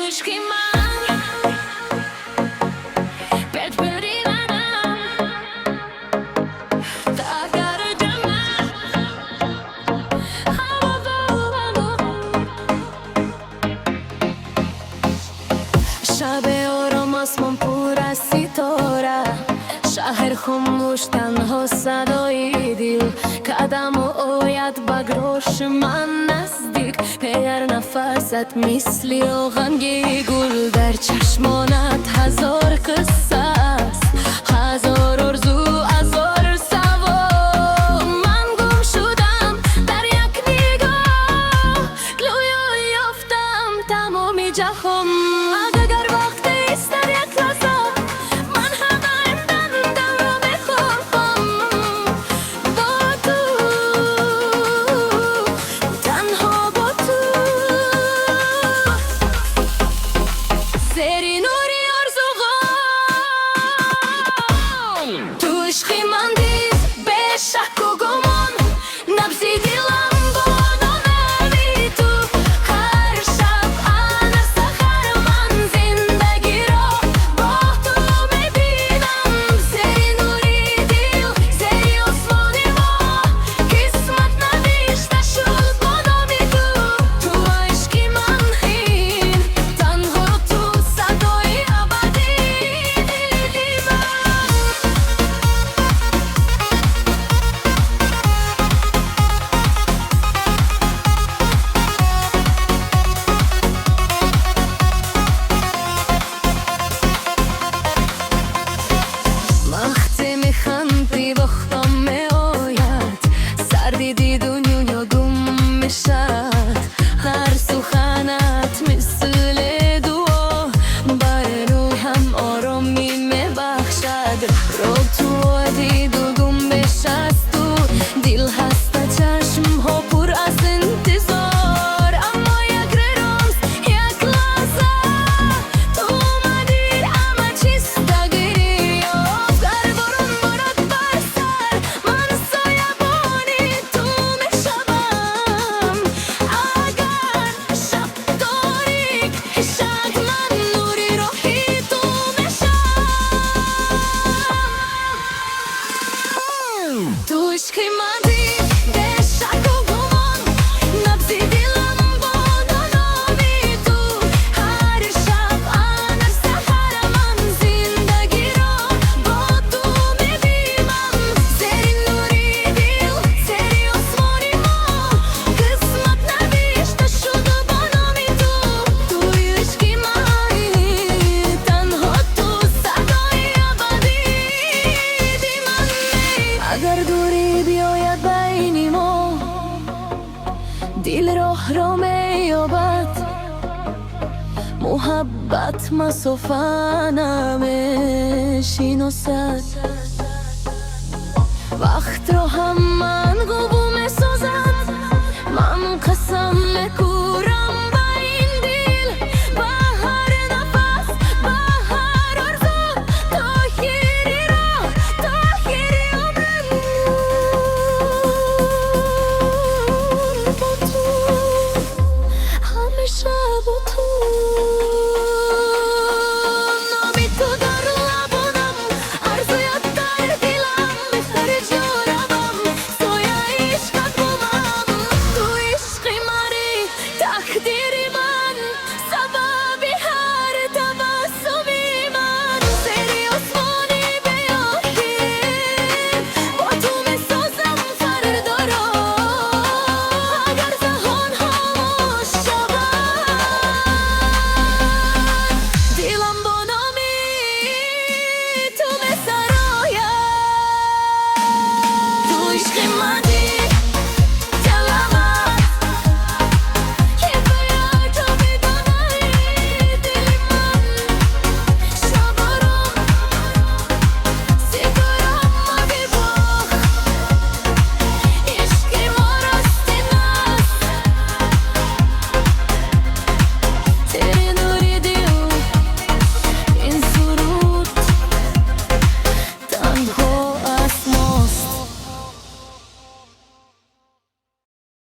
عشقی من بهت بریدنم در جمع شب آرام آسمان پر از ستاره، شهر خاموش تنها صدای دل، قدم و آید بگروش من نزدیک، پر نفست مثل آهنگ گل، در چشمانت هزار قصه است، هزار آرزو هزار سوال. من گم شدم در یک نگاه، گلوی یافتم تمام جهان. اگر وقت است در یک لحظه من همه امدادم را بخواهم، با تو تنها با تو زیر نوری آرزوهام. تو عشقی من دید به شک و گمان، نبضی دلم با نامی تو. هر شب هر سحر من زندگی را با تو میبینم، زیر نوری دل زیر آسمان ما، قسمت نوشته شد با نامی تو. تو عشقی من هین تنها تو صدای ابدی دلی من. وقتی میخندی وقتم میآید، سردی دنیا گم میشد، هر سخنت مثل دعا بر روحم آرامی میبخشد. رو تو عادی دل گم بشست تو دل هست چشم ها پر از انتظار، اما یک رمز یک لحظه تو اومدی همه چیز تغییر یافت. گر بارون بارد بر سر من سایبانی تو میشوم، اگر شب تاریک عشق من نوری راهی تو میشم. تو عشقی من دید به شک و گمان، نبضی دلم با نامی تو. هر شب هر سحر من زندگی را با تو میبینم، زیر نوری دل زیر آسمان ما، قسمت نوشته شد با نامی تو. تو عشقی من تنها تو صدای ابدی دی من. اگر دوری بیاید بین ما، دل راه را مییابد، محبت مسافه نمیشناسد. وقت را هم من گو میسازد، من قسم میخورم به این دل، به هر نفس به هر آرزو، تا آخری راه تا آخری عمرم با تو، همیشه با تو.